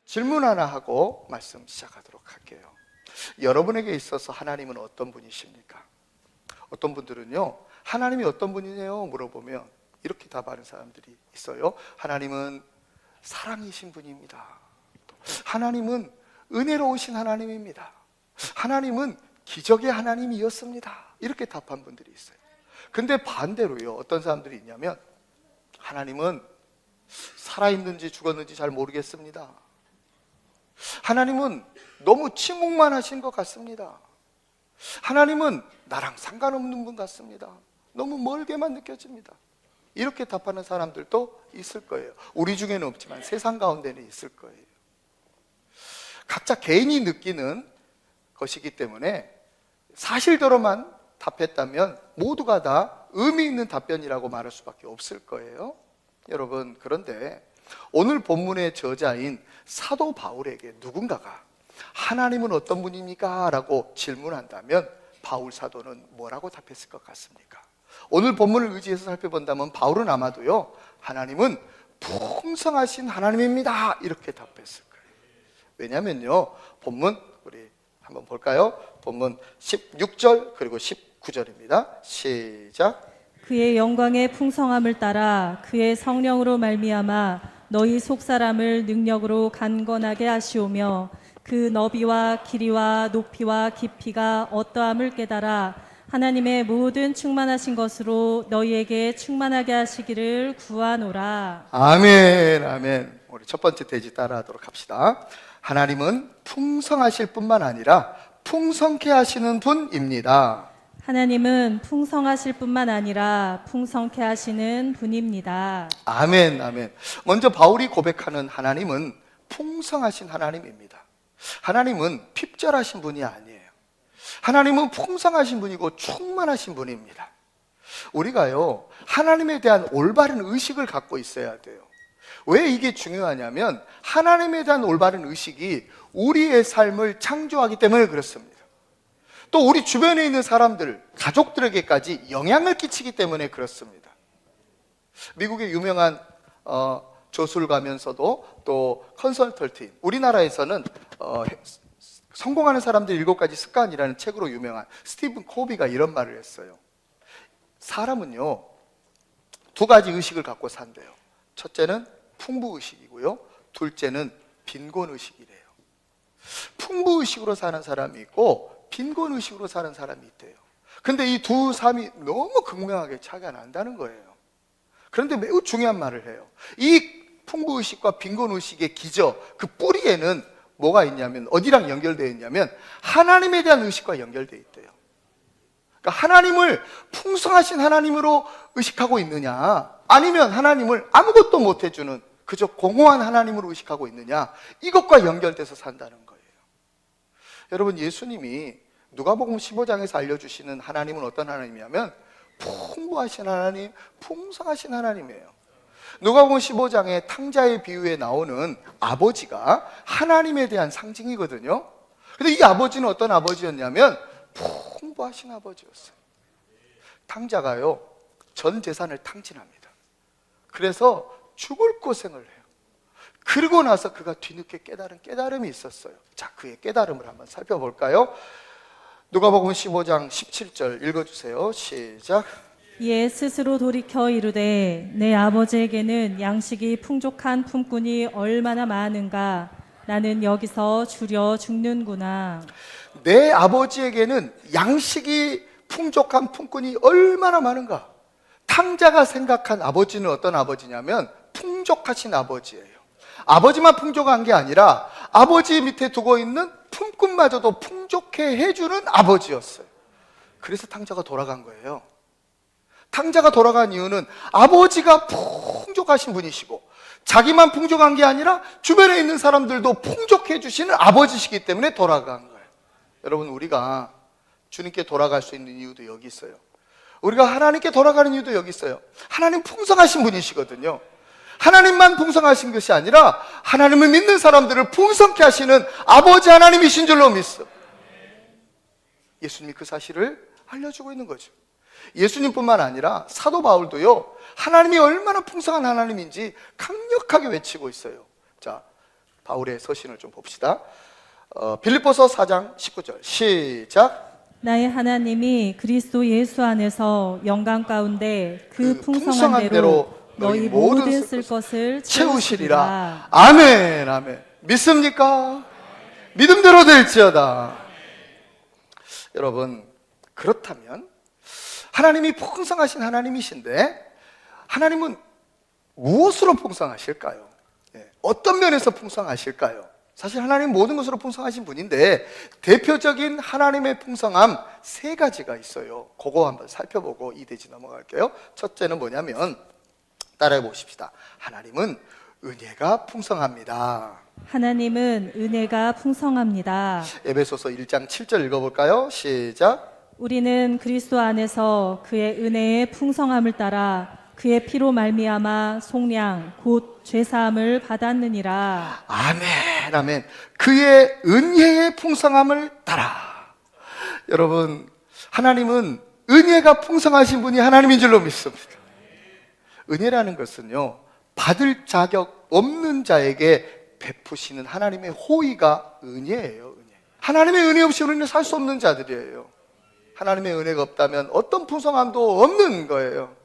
질문 하나 하고 말씀 시작하도록 할게요. 여러분에게 있어서 하나님은 어떤 분이십니까? 어떤 분들은요, 하나님이 어떤 분이세요? 물어보면 이렇게 답하는 사람들이 있어요. 하나님은 사랑이신 분입니다. 하나님은 은혜로우신 하나님입니다. 하나님은 기적의 하나님이었습니다. 이렇게 답한 분들이 있어요. 근데 반대로요, 어떤 사람들이 있냐면 하나님은 살아있는지 죽었는지 잘 모르겠습니다. 하나님은 너무 침묵만 하신 것 같습니다. 하나님은 나랑 상관없는 분 같습니다. 너무 멀게만 느껴집니다. 이렇게 답하는 사람들도 있을 거예요. 우리 중에는 없지만 세상 가운데는 있을 거예요. 각자 개인이 느끼는 것이기 때문에 사실대로만 답했다면 모두가 다 의미 있는 답변이라고 말할 수밖에 없을 거예요. 여러분, 그런데 오늘 본문의 저자인 사도 바울에게 누군가가 하나님은 어떤 분입니까? 라고 질문한다면 바울 사도는 뭐라고 답했을 것 같습니까? 오늘 본문을 의지해서 살펴본다면 바울은 아마도요, 하나님은 풍성하신 하나님입니다, 이렇게 답했을 거예요. 왜냐면요, 본문 우리 한번 볼까요? 본문 16절 그리고 19절입니다 시작. 그의 영광의 풍성함을 따라 그의 성령으로 말미암아 너희 속사람을 능력으로 강건하게 하시오며 그 너비와 길이와 높이와 깊이가 어떠함을 깨달아 하나님의 모든 충만하신 것으로 너희에게 충만하게 하시기를 구하노라. 아멘, 아멘. 우리 첫 번째 대지 따라하도록 합시다. 하나님은 풍성하실 뿐만 아니라 풍성케 하시는 분입니다. 하나님은 풍성하실 뿐만 아니라 풍성케 하시는 분입니다. 아멘, 아멘. 먼저 바울이 고백하는 하나님은 풍성하신 하나님입니다. 하나님은 핍절하신 분이 아니에요. 하나님은 풍성하신 분이고 충만하신 분입니다. 우리가요, 하나님에 대한 올바른 의식을 갖고 있어야 돼요. 왜 이게 중요하냐면 하나님에 대한 올바른 의식이 우리의 삶을 창조하기 때문에 그렇습니다. 또 우리 주변에 있는 사람들, 가족들에게까지 영향을 끼치기 때문에 그렇습니다. 미국의 유명한 저술가면서도 또 컨설턴트, 우리나라에서는 성공하는 사람들 7가지 습관이라는 책으로 유명한 스티븐 코비가 이런 말을 했어요. 사람은요, 2가지 의식을 갖고 산대요. 첫째는 풍부의식이고요, 둘째는 빈곤의식이래요. 풍부의식으로 사는 사람이 있고 빈곤의식으로 사는 사람이 있대요. 근데 이 두 삶이 너무 극명하게 차이가 난다는 거예요. 그런데 매우 중요한 말을 해요. 이 풍부의식과 빈곤의식의 기저, 그 뿌리에는 뭐가 있냐면, 어디랑 연결되어 있냐면 하나님에 대한 의식과 연결되어 있대요. 그러니까 하나님을 풍성하신 하나님으로 의식하고 있느냐, 아니면 하나님을 아무것도 못해주는 그저 공허한 하나님으로 의식하고 있느냐, 이것과 연결돼서 산다는 거예요. 여러분, 예수님이 누가복음 15장에서 알려주시는 하나님은 어떤 하나님이냐면 풍부하신 하나님, 풍성하신 하나님이에요. 누가복음 15장의 탕자의 비유에 나오는 아버지가 하나님에 대한 상징이거든요. 근데 이 아버지는 어떤 아버지였냐면 풍부하신 아버지였어요. 탕자가요, 전 재산을 탕진합니다. 그래서 죽을 고생을 해요. 그러고 나서 그가 뒤늦게 깨달은 깨달음이 있었어요. 자, 그의 깨달음을 한번 살펴볼까요? 누가복음 15장 17절 읽어주세요. 시작. 이에 스스로 돌이켜 이르되 내 아버지에게는 양식이 풍족한 품꾼이 얼마나 많은가. 나는 여기서 줄여 죽는구나. 내 아버지에게는 양식이 풍족한 품꾼이 얼마나 많은가. 탕자가 생각한 아버지는 어떤 아버지냐면 풍족하신 아버지예요. 아버지만 풍족한 게 아니라 아버지 밑에 두고 있는 품꾼마저도 풍족해 해주는 아버지였어요. 그래서 탕자가 돌아간 거예요. 탕자가 돌아간 이유는 아버지가 풍족하신 분이시고 자기만 풍족한 게 아니라 주변에 있는 사람들도 풍족해 주시는 아버지시기 때문에 돌아간 거예요. 여러분, 우리가 주님께 돌아갈 수 있는 이유도 여기 있어요. 우리가 하나님께 돌아가는 이유도 여기 있어요. 하나님 풍성하신 분이시거든요. 하나님만 풍성하신 것이 아니라 하나님을 믿는 사람들을 풍성케 하시는 아버지 하나님이신 줄로 믿습니다. 예수님이 그 사실을 알려주고 있는 거죠. 예수님뿐만 아니라 사도 바울도요, 하나님이 얼마나 풍성한 하나님인지 강력하게 외치고 있어요. 자, 바울의 서신을 좀 봅시다. 빌립보서 4장 19절 시작. 나의 하나님이 그리스도 예수 안에서 영광 가운데 그 풍성한 대로 너희 모든 쓸 것을 채우시리라. 아멘, 아멘. 믿습니까? 믿음대로 될지어다. 여러분, 그렇다면 하나님이 풍성하신 하나님이신데 하나님은 무엇으로 풍성하실까요? 어떤 면에서 풍성하실까요? 사실 하나님 모든 것으로 풍성하신 분인데 대표적인 하나님의 풍성함 세 가지가 있어요. 그거 한번 살펴보고 이 대지 넘어갈게요. 첫째는 뭐냐면 따라해 보십시다. 하나님은 은혜가 풍성합니다. 하나님은 은혜가 풍성합니다. 에베소서 1장 7절 읽어볼까요? 시작. 우리는 그리스도 안에서 그의 은혜의 풍성함을 따라 그의 피로 말미암아 속량 곧 죄사함을 받았느니라. 아멘, 아멘. 그의 은혜의 풍성함을 따라. 여러분, 하나님은 은혜가 풍성하신 분이 하나님인 줄로 믿습니다. 은혜라는 것은요, 받을 자격 없는 자에게 베푸시는 하나님의 호의가 은혜예요. 은혜. 하나님의 은혜 없이 우리는 살 수 없는 자들이에요. 하나님의 은혜가 없다면 어떤 풍성함도 없는 거예요.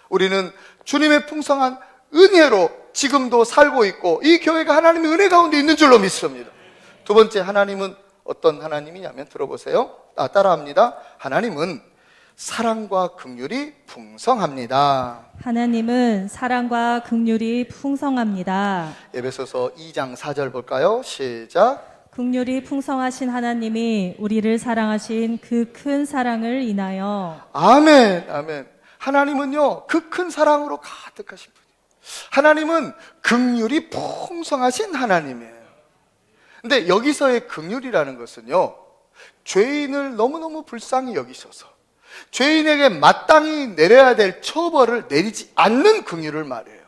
우리는 주님의 풍성한 은혜로 지금도 살고 있고 이 교회가 하나님의 은혜 가운데 있는 줄로 믿습니다. 두 번째, 하나님은 어떤 하나님이냐면 들어보세요. 따라합니다. 하나님은 사랑과 긍휼이 풍성합니다. 하나님은 사랑과 긍휼이 풍성합니다. 에베소서 2장 4절 볼까요? 시작. 긍휼이 풍성하신 하나님이 우리를 사랑하신 그 큰 사랑을 인하여. 아멘, 아멘. 하나님은요, 그 큰 사랑으로 가득하신 분이에요. 하나님은 긍휼이 풍성하신 하나님이에요. 근데 여기서의 긍휼이라는 것은요, 죄인을 너무너무 불쌍히 여기셔서 죄인에게 마땅히 내려야 될 처벌을 내리지 않는 긍휼을 말해요.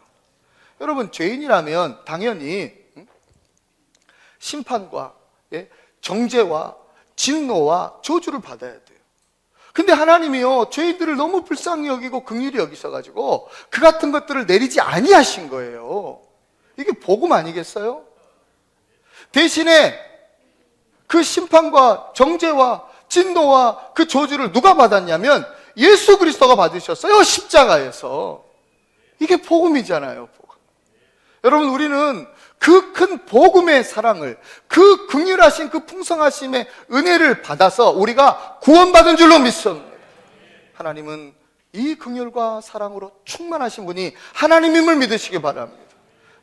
여러분, 죄인이라면 당연히 심판과 정죄와 진노와 저주를 받아야 돼요. 근데 하나님이요, 죄인들을 너무 불쌍히 여기고 긍휼히 여기셔가지고 그 같은 것들을 내리지 아니하신 거예요. 이게 복음 아니겠어요? 대신에 그 심판과 정죄와 진노와 그 저주를 누가 받았냐면 예수 그리스도가 받으셨어요. 십자가에서. 이게 복음이잖아요. 복음. 여러분, 우리는 그 큰 복음의 사랑을, 그 긍휼하신 그 풍성하심의 은혜를 받아서 우리가 구원받은 줄로 믿습니다. 하나님은 이 긍휼과 사랑으로 충만하신 분이 하나님임을 믿으시기 바랍니다.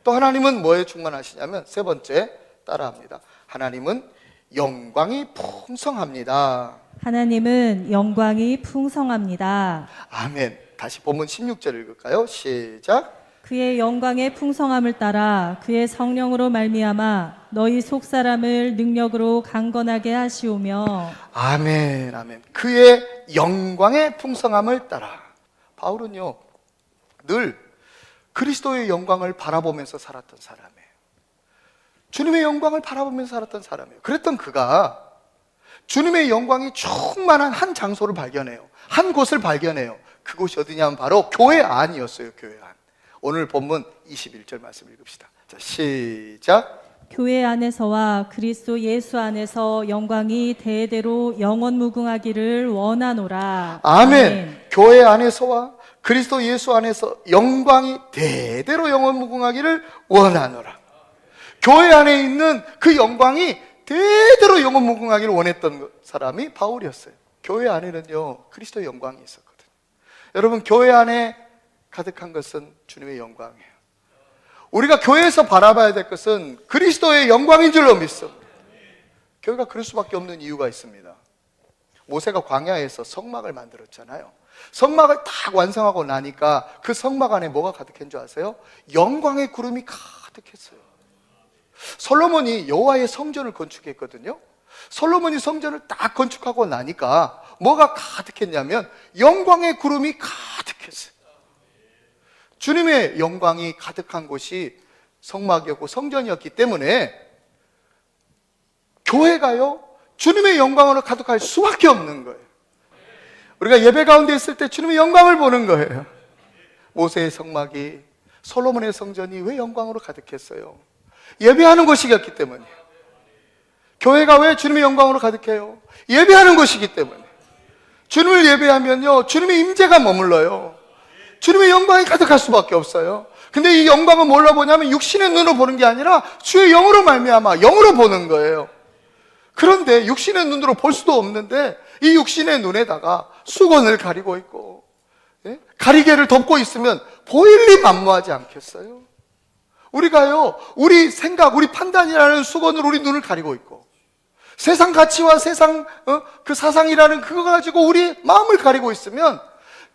또 하나님은 뭐에 충만하시냐면 세 번째, 따라합니다. 하나님은 영광이 풍성합니다. 하나님은 영광이 풍성합니다. 아멘. 다시 본문 16절 읽을까요? 시작. 그의 영광의 풍성함을 따라 그의 성령으로 말미암아 너희 속사람을 능력으로 강건하게 하시오며. 아멘, 아멘. 그의 영광의 풍성함을 따라. 바울은요, 늘 그리스도의 영광을 바라보면서 살았던 사람이에요. 주님의 영광을 바라보면서 살았던 사람이에요. 그랬던 그가 주님의 영광이 충만한 한 장소를 발견해요. 한 곳을 발견해요. 그곳이 어디냐면 바로 교회 안이었어요. 교회 안. 오늘 본문 21절 말씀 읽읍시다. 자, 시작. 교회 안에서와 그리스도 예수 안에서 영광이 대대로 영원 무궁하기를 원하노라. 아멘. 교회 안에서와 그리스도 예수 안에서 영광이 대대로 영원 무궁하기를 원하노라. 교회 안에 있는 그 영광이 대대로 영원 무궁하기를 원했던 사람이 바울이었어요. 교회 안에는요, 그리스도의 영광이 있었거든요. 여러분, 교회 안에 가득한 것은 주님의 영광이에요. 우리가 교회에서 바라봐야 될 것은 그리스도의 영광인 줄로 믿습니다. 교회가 그럴 수밖에 없는 이유가 있습니다. 모세가 광야에서 성막을 만들었잖아요. 성막을 딱 완성하고 나니까 그 성막 안에 뭐가 가득한 줄 아세요? 영광의 구름이 가득했어요. 솔로몬이 여호와의 성전을 건축했거든요. 솔로몬이 성전을 딱 건축하고 나니까 뭐가 가득했냐면 영광의 구름이 가득했어요. 주님의 영광이 가득한 곳이 성막이었고 성전이었기 때문에 교회가요, 주님의 영광으로 가득할 수밖에 없는 거예요. 우리가 예배 가운데 있을 때 주님의 영광을 보는 거예요. 모세의 성막이, 솔로몬의 성전이 왜 영광으로 가득했어요? 예배하는 곳이었기 때문이에요. 교회가 왜 주님의 영광으로 가득해요? 예배하는 곳이기 때문에. 주님을 예배하면요, 주님의 임재가 머물러요. 주님의 영광이 가득할 수밖에 없어요. 근데 이 영광은 뭘로 보냐면 육신의 눈으로 보는 게 아니라 주의 영으로 말미암아 영으로 보는 거예요. 그런데 육신의 눈으로 볼 수도 없는데 이 육신의 눈에다가 수건을 가리고 있고, 예? 가리개를 덮고 있으면 보일 리 만무하지 않겠어요? 우리가요, 우리 생각, 우리 판단이라는 수건으로 우리 눈을 가리고 있고, 세상 가치와 세상 그 사상이라는 그거 가지고 우리 마음을 가리고 있으면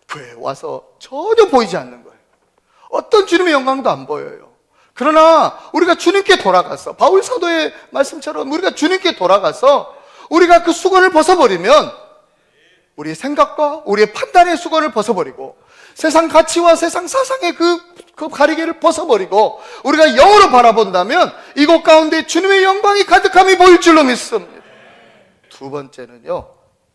교회에 와서 전혀 보이지 않는 거예요. 어떤 주님의 영광도 안 보여요. 그러나 우리가 주님께 돌아가서, 바울 사도의 말씀처럼 우리가 주님께 돌아가서 우리가 그 수건을 벗어버리면, 우리의 생각과 우리의 판단의 수건을 벗어버리고 세상 가치와 세상 사상의 그 가리개를 벗어버리고 우리가 영으로 바라본다면 이곳 가운데 주님의 영광이 가득함이 보일 줄로 믿습니다. 두 번째는요,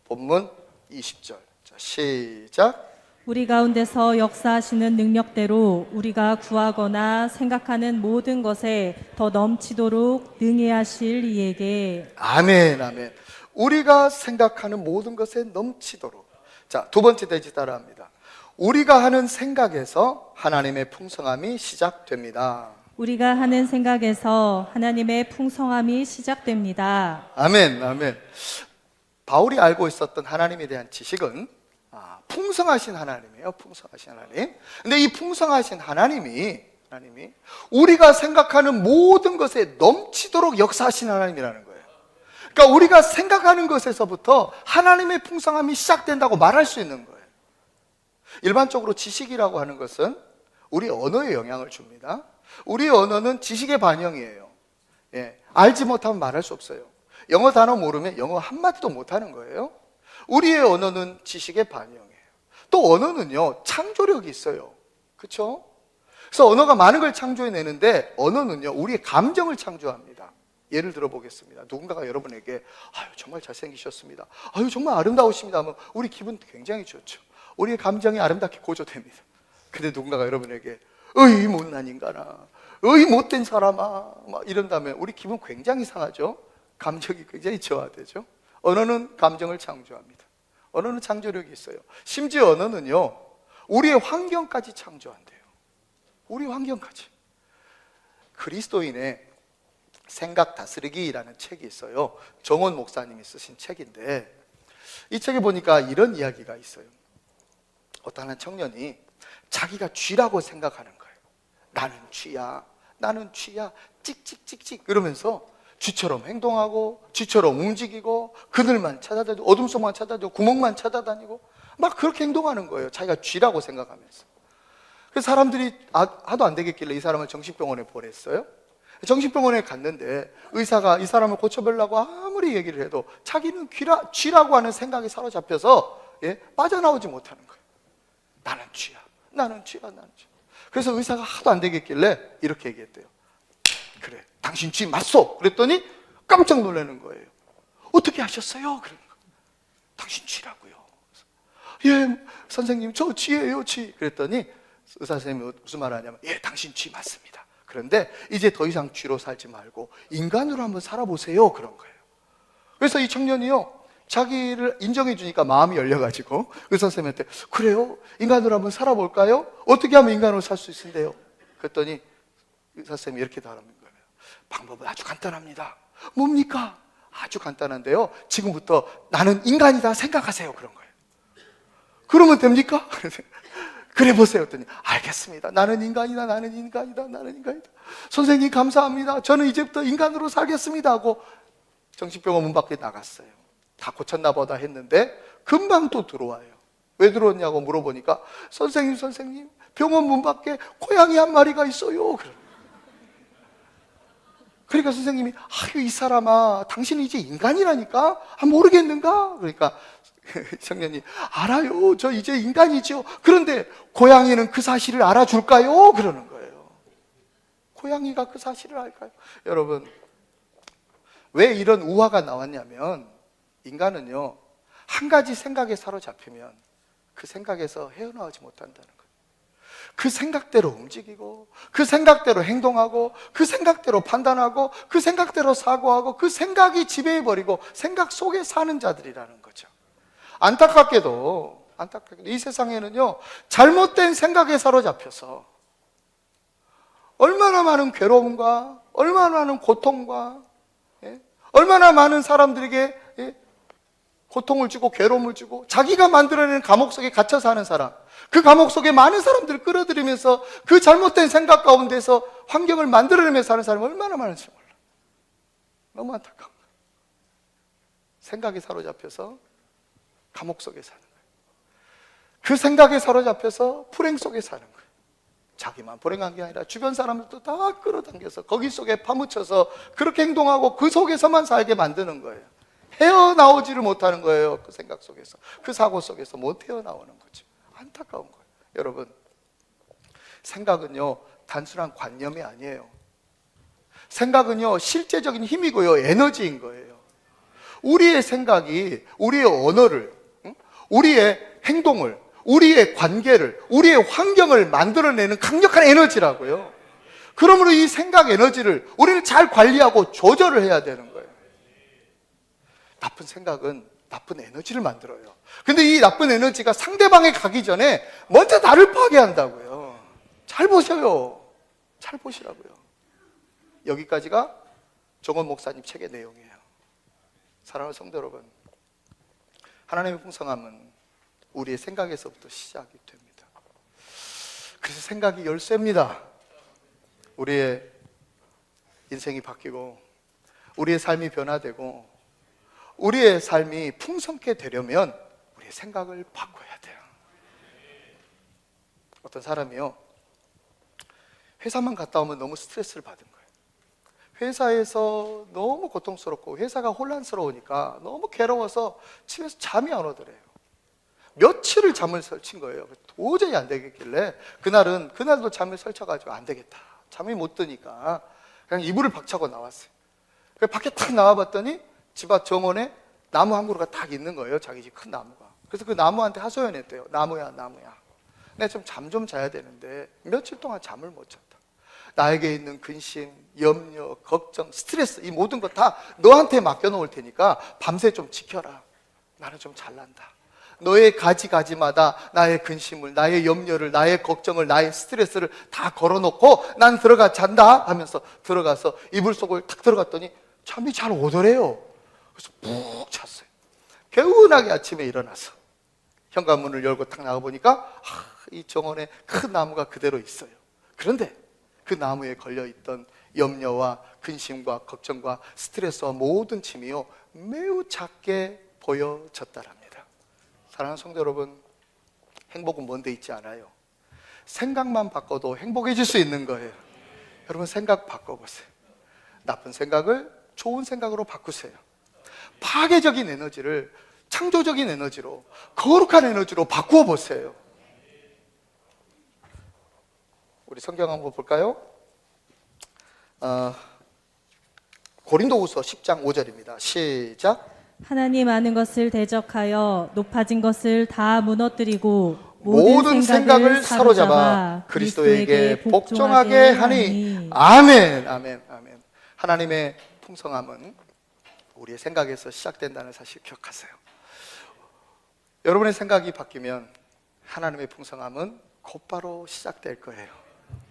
본문 20절. 자, 시작. 우리 가운데서 역사하시는 능력대로 우리가 구하거나 생각하는 모든 것에 더 넘치도록 능히 하실 이에게. 아멘, 아멘. 우리가 생각하는 모든 것에 넘치도록. 자, 두 번째 대지 따라합니다. 우리가 하는 생각에서 하나님의 풍성함이 시작됩니다. 우리가 하는 생각에서 하나님의 풍성함이 시작됩니다. 아멘, 아멘. 바울이 알고 있었던 하나님에 대한 지식은 풍성하신 하나님이에요. 풍성하신 하나님. 근데 이 풍성하신 하나님이 우리가 생각하는 모든 것에 넘치도록 역사하신 하나님이라는 거예요. 그러니까 우리가 생각하는 것에서부터 하나님의 풍성함이 시작된다고 말할 수 있는 거예요. 일반적으로 지식이라고 하는 것은 우리 언어에 영향을 줍니다. 우리 언어는 지식의 반영이에요. 예, 알지 못하면 말할 수 없어요. 영어 단어 모르면 영어 한마디도 못하는 거예요. 우리의 언어는 지식의 반영이에요. 또 언어는요, 창조력이 있어요. 그렇죠? 그래서 언어가 많은 걸 창조해내는데 언어는요, 우리의 감정을 창조합니다. 예를 들어 보겠습니다. 누군가가 여러분에게 아유, 정말 잘생기셨습니다, 아유, 정말 아름다우십니다 하면 우리 기분 굉장히 좋죠. 우리의 감정이 아름답게 고조됩니다. 근데 누군가가 여러분에게 어이 못난 인간아, 어이 못된 사람아 막 이런다면 우리 기분 굉장히 상하죠. 감정이 굉장히 저하되죠. 언어는 감정을 창조합니다. 언어는 창조력이 있어요. 심지어 언어는요, 우리의 환경까지 창조한대요. 우리 환경까지. 그리스도인의 생각 다스리기라는 책이 있어요. 정원 목사님이 쓰신 책인데 이 책에 보니까 이런 이야기가 있어요. 어떤 한 청년이 자기가 쥐라고 생각하는 거예요. 나는 쥐야, 나는 쥐야, 찍찍찍찍 이러면서 쥐처럼 행동하고 쥐처럼 움직이고 그늘만 찾아다니고 어둠 속만 찾아다니고 구멍만 찾아다니고 막 그렇게 행동하는 거예요. 자기가 쥐라고 생각하면서. 그래서 사람들이 하도 안 되겠길래 이 사람을 정신병원에 보냈어요. 정신병원에 갔는데 의사가 이 사람을 고쳐보려고 아무리 얘기를 해도 자기는 쥐라고 하는 생각에 사로잡혀서 빠져나오지 못하는 거예요. 나는 쥐야, 나는 쥐야, 나는 쥐야. 그래서 의사가 하도 안 되겠길래 이렇게 얘기했대요. 그래, 당신 쥐 맞소. 그랬더니 깜짝 놀라는 거예요. 어떻게 하셨어요? 그러는 거예요. 당신 쥐라고요. 예, 선생님 저 쥐예요, 쥐. 그랬더니 의사 선생님이 무슨 말을 하냐면 예, 당신 쥐 맞습니다. 그런데 이제 더 이상 쥐로 살지 말고 인간으로 한번 살아보세요. 그런 거예요. 그래서 이 청년이요, 자기를 인정해 주니까 마음이 열려가지고 의사 선생님한테 그래요? 인간으로 한번 살아볼까요? 어떻게 하면 인간으로 살 수 있는데요? 그랬더니 의사 선생님이 이렇게 답하는 거예요. 방법은 아주 간단합니다. 뭡니까? 아주 간단한데요, 지금부터 나는 인간이다 생각하세요. 그런 거예요. 그러면 됩니까? 그래 보세요. 했더니 알겠습니다. 나는 인간이다, 나는 인간이다, 나는 인간이다. 선생님 감사합니다. 저는 이제부터 인간으로 살겠습니다 하고 정신병원 문 밖에 나갔어요. 다 고쳤나 보다 했는데 금방 또 들어와요. 왜 들어왔냐고 물어보니까 선생님 병원 문 밖에 고양이 한 마리가 있어요. 그러니까 선생님이 아유 이 사람아, 당신이 이제 인간이라니까 모르겠는가? 그러니까 청년이 알아요. 저 이제 인간이죠. 그런데 고양이는 그 사실을 알아줄까요? 그러는 거예요. 고양이가 그 사실을 알까요? 여러분, 왜 이런 우화가 나왔냐면 인간은요, 한 가지 생각에 사로잡히면 그 생각에서 헤어나오지 못한다는 거예요. 그 생각대로 움직이고, 그 생각대로 행동하고, 그 생각대로 판단하고, 그 생각대로 사고하고, 그 생각이 지배해버리고 생각 속에 사는 자들이라는 거죠. 안타깝게도 이 세상에는요, 잘못된 생각에 사로잡혀서 얼마나 많은 괴로움과 얼마나 많은 고통과 얼마나 많은 사람들에게 고통을 주고 괴로움을 주고 자기가 만들어내는 감옥 속에 갇혀 사는 사람, 그 감옥 속에 많은 사람들을 끌어들이면서 그 잘못된 생각 가운데서 환경을 만들어내면서 사는 사람이 얼마나 많은지 몰라. 너무 안타까운 거예요. 생각에 사로잡혀서 감옥 속에 사는 거예요. 그 생각에 사로잡혀서 불행 속에 사는 거예요. 자기만 불행한 게 아니라 주변 사람들도 다 끌어당겨서 거기 속에 파묻혀서 그렇게 행동하고 그 속에서만 살게 만드는 거예요. 헤어나오지를 못하는 거예요. 그 생각 속에서, 그 사고 속에서 못 헤어나오는 거죠. 안타까운 거예요. 여러분, 생각은요 단순한 관념이 아니에요. 생각은요 실제적인 힘이고요, 에너지인 거예요. 우리의 생각이 우리의 언어를, 우리의 행동을, 우리의 관계를, 우리의 환경을 만들어내는 강력한 에너지라고요. 그러므로 이 생각 에너지를 우리는 잘 관리하고 조절을 해야 되는 거예요. 나쁜 생각은 나쁜 에너지를 만들어요. 근데 이 나쁜 에너지가 상대방에 가기 전에 먼저 나를 파괴한다고요. 잘 보셔요. 잘 보시라고요. 여기까지가 정원 목사님 책의 내용이에요. 사랑하는 성도 여러분, 하나님의 풍성함은 우리의 생각에서부터 시작이 됩니다. 그래서 생각이 열쇠입니다. 우리의 인생이 바뀌고 우리의 삶이 변화되고 우리의 삶이 풍성케 되려면 우리의 생각을 바꿔야 돼요. 어떤 사람이요, 회사만 갔다 오면 너무 스트레스를 받은 거예요. 회사에서 너무 고통스럽고 회사가 혼란스러우니까 너무 괴로워서 집에서 잠이 안 오더래요. 며칠을 잠을 설친 거예요. 도저히 안 되겠길래 그날도 잠을 설쳐가지고 안 되겠다, 잠이 못 드니까 그냥 이불을 박차고 나왔어요. 밖에 탁 나와봤더니 집 앞 정원에 나무 한 그루가 딱 있는 거예요. 자기 집 큰 나무가. 그래서 그 나무한테 하소연했대요. 나무야, 내가 좀 잠 좀 자야 되는데 며칠 동안 잠을 못 잤다. 나에게 있는 근심, 염려, 걱정, 스트레스, 이 모든 거 다 너한테 맡겨놓을 테니까 밤새 좀 지켜라. 나는 좀 잘난다. 너의 가지가지마다 나의 근심을, 나의 염려를, 나의 걱정을, 나의 스트레스를 다 걸어놓고 난 들어가 잔다 하면서 들어가서 이불 속을 탁 들어갔더니 잠이 잘 오더래요. 그래서 푹 잤어요. 개운하게 아침에 일어나서 현관문을 열고 탁 나가보니까 이 정원에 큰 나무가 그대로 있어요. 그런데 그 나무에 걸려있던 염려와 근심과 걱정과 스트레스와 모든 짐이요 매우 작게 보여졌다랍니다. 사랑하는 성도 여러분, 행복은 먼 데 있지 않아요. 생각만 바꿔도 행복해질 수 있는 거예요. 여러분, 생각 바꿔보세요. 나쁜 생각을 좋은 생각으로 바꾸세요. 파괴적인 에너지를 창조적인 에너지로, 거룩한 에너지로 바꾸어 보세요. 우리 성경 한번 볼까요? 고린도후서 10장 5절입니다. 시작. 하나님 아는 것을 대적하여 높아진 것을 다 무너뜨리고 모든 생각을 사로잡아 그리스도에게 복종하게 하니. 아멘, 아멘, 아멘. 하나님의 풍성함은 우리의 생각에서 시작된다는 사실 기억하세요. 여러분의 생각이 바뀌면 하나님의 풍성함은 곧바로 시작될 거예요.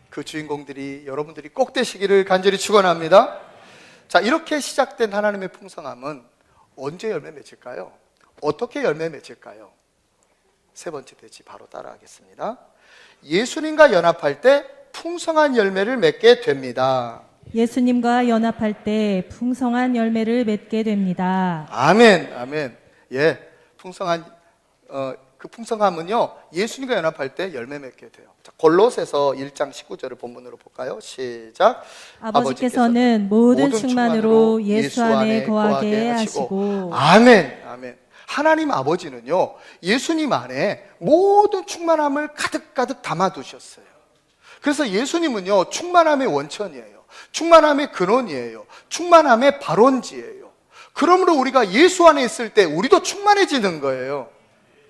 그 주인공들이 여러분들이 꼭 되시기를 간절히 축원합니다. 자, 이렇게 시작된 하나님의 풍성함은 언제 열매 맺을까요? 어떻게 열매 맺을까요? 세 번째 대지 바로 따라하겠습니다. 예수님과 연합할 때 풍성한 열매를 맺게 됩니다. 예수님과 연합할 때 풍성한 열매를 맺게 됩니다. 아멘, 아멘. 예, 그 풍성함은요 예수님과 연합할 때 열매 맺게 돼요. 자, 골로새서 1장 19절을 본문으로 볼까요? 시작. 아버지께서는 모든 충만으로 예수 안에 거하게 하시고. 아멘, 아멘. 하나님 아버지는요, 예수님 안에 모든 충만함을 가득가득 담아두셨어요. 그래서 예수님은요, 충만함의 원천이에요. 충만함의 근원이에요. 충만함의 발원지예요. 그러므로 우리가 예수 안에 있을 때 우리도 충만해지는 거예요.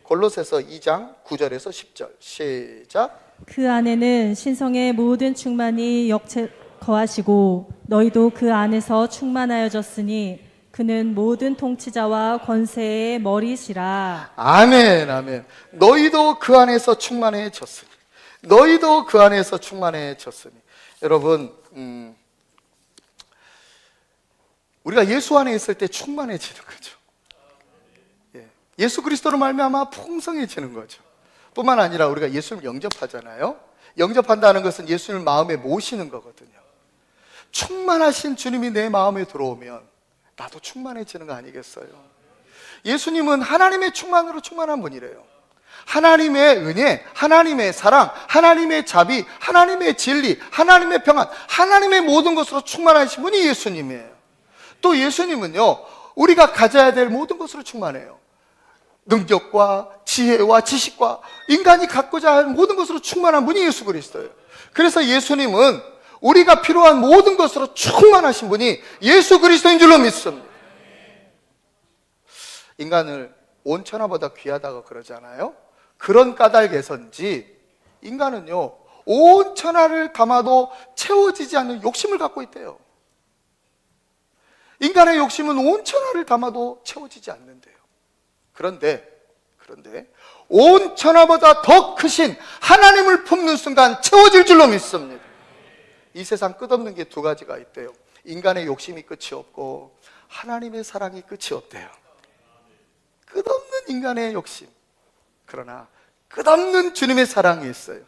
골로새서 2장 9절에서 10절 시작. 그 안에는 신성의 모든 충만이 역체 거하시고 너희도 그 안에서 충만하여졌으니 그는 모든 통치자와 권세의 머리시라. 아멘, 아멘. 너희도 그 안에서 충만해졌으니, 너희도 그 안에서 충만해졌으니. 여러분, 우리가 예수 안에 있을 때 충만해지는 거죠. 예수 그리스도로 말미암아 풍성해지는 거죠. 뿐만 아니라 우리가 예수를 영접하잖아요. 영접한다는 것은 예수님을 마음에 모시는 거거든요. 충만하신 주님이 내 마음에 들어오면 나도 충만해지는 거 아니겠어요? 예수님은 하나님의 충만으로 충만한 분이래요. 하나님의 은혜, 하나님의 사랑, 하나님의 자비, 하나님의 진리, 하나님의 평안, 하나님의 모든 것으로 충만하신 분이 예수님이에요. 또 예수님은요, 우리가 가져야 될 모든 것으로 충만해요. 능력과 지혜와 지식과 인간이 갖고자 할 모든 것으로 충만한 분이 예수 그리스도예요. 그래서 예수님은 우리가 필요한 모든 것으로 충만하신 분이 예수 그리스도인 줄로 믿습니다. 인간을 온 천하보다 귀하다고 그러잖아요. 그런 까닭에서인지 인간은요, 온 천하를 담아도 채워지지 않는 욕심을 갖고 있대요. 인간의 욕심은 온 천하를 담아도 채워지지 않는데요. 그런데 온 천하보다 더 크신 하나님을 품는 순간 채워질 줄로 믿습니다. 이 세상 끝없는 게 두 가지가 있대요. 인간의 욕심이 끝이 없고 하나님의 사랑이 끝이 없대요. 끝없는 인간의 욕심, 그러나 끝없는 주님의 사랑이 있어요.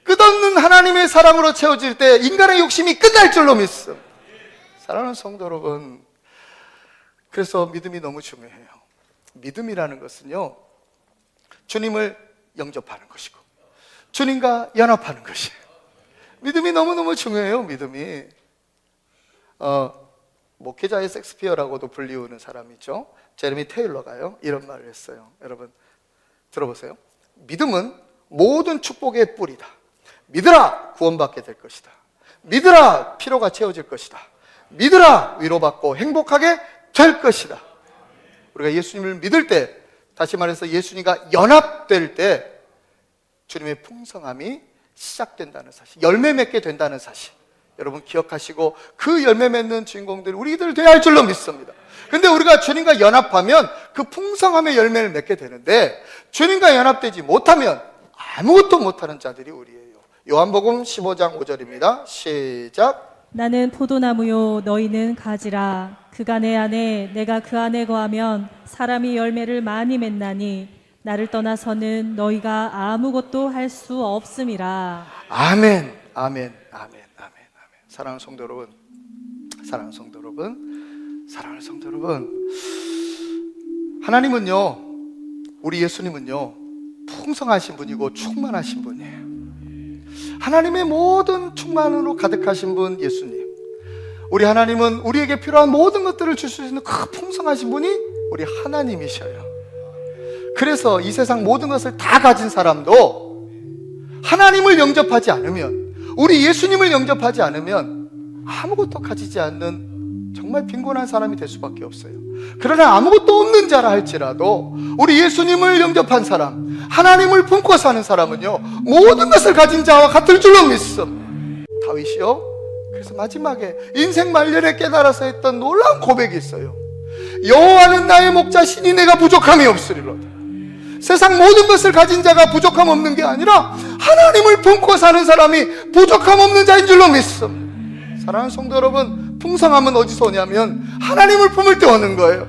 끝없는 하나님의 사랑으로 채워질 때 인간의 욕심이 끝날 줄로 믿습니다. 사랑하는 성도 여러분, 그래서 믿음이 너무 중요해요. 믿음이라는 것은요, 주님을 영접하는 것이고 주님과 연합하는 것이에요. 믿음이 너무너무 중요해요. 믿음이 목회자의 섹스피어라고도 불리우는 사람이죠. 제레미 테일러가요, 이런 말을 했어요. 여러분 들어보세요. 믿음은 모든 축복의 뿌리다. 믿으라, 구원받게 될 것이다. 믿으라, 피로가 채워질 것이다. 믿으라, 위로받고 행복하게 될 것이다. 우리가 예수님을 믿을 때, 다시 말해서 예수님과 연합될 때 주님의 풍성함이 시작된다는 사실, 열매 맺게 된다는 사실, 여러분 기억하시고 그 열매 맺는 주인공들 우리들 돼야 할 줄로 믿습니다. 근데 우리가 주님과 연합하면 그 풍성함의 열매를 맺게 되는데, 주님과 연합되지 못하면 아무것도 못하는 자들이 우리예요. 요한복음 15장 5절입니다 시작. 나는 포도나무요 너희는 가지라. 그가 내 안에 내가 그 안에 거하면 사람이 열매를 많이 맺나니 나를 떠나서는 너희가 아무것도 할 수 없음이라. 아멘, 아멘, 아멘, 아멘, 아멘. 사랑하는 성도 여러분, 사랑하는 성도 여러분, 사랑하는 성도 여러분, 하나님은요, 우리 예수님은요, 풍성하신 분이고 충만하신 분이에요. 하나님의 모든 충만으로 가득하신 분 예수님. 우리 하나님은 우리에게 필요한 모든 것들을 줄 수 있는 그 풍성하신 분이 우리 하나님이셔요. 그래서 이 세상 모든 것을 다 가진 사람도 하나님을 영접하지 않으면, 우리 예수님을 영접하지 않으면 아무것도 가지지 않는 정말 빈곤한 사람이 될 수밖에 없어요. 그러나 아무것도 없는 자라 할지라도 우리 예수님을 영접한 사람, 하나님을 품고 사는 사람은요, 모든 것을 가진 자와 같을 줄로 믿습니다. 다윗이요, 그래서 마지막에 인생 말년에 깨달아서 했던 놀라운 고백이 있어요. 여호와는 나의 목자시니 내가 부족함이 없으리로다. 세상 모든 것을 가진 자가 부족함 없는 게 아니라 하나님을 품고 사는 사람이 부족함 없는 자인 줄로 믿습니다. 사랑하는 성도 여러분, 풍성함은 어디서 오냐면 하나님을 품을 때 오는 거예요.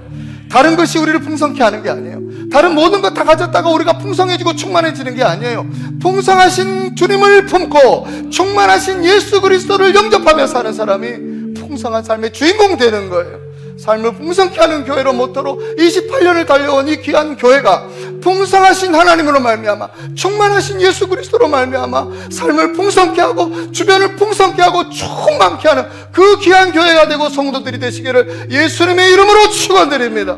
다른 것이 우리를 풍성케 하는 게 아니에요. 다른 모든 것 다 가졌다가 우리가 풍성해지고 충만해지는 게 아니에요. 풍성하신 주님을 품고 충만하신 예수 그리스도를 영접하며 사는 사람이 풍성한 삶의 주인공 되는 거예요. 삶을 풍성케 하는 교회로 모토로 28년을 달려온 이 귀한 교회가 풍성하신 하나님으로 말미암아, 충만하신 예수 그리스도로 말미암아 삶을 풍성케 하고 주변을 풍성케 하고 충만케 하는 그 귀한 교회가 되고 성도들이 되시기를 예수님의 이름으로 축원드립니다.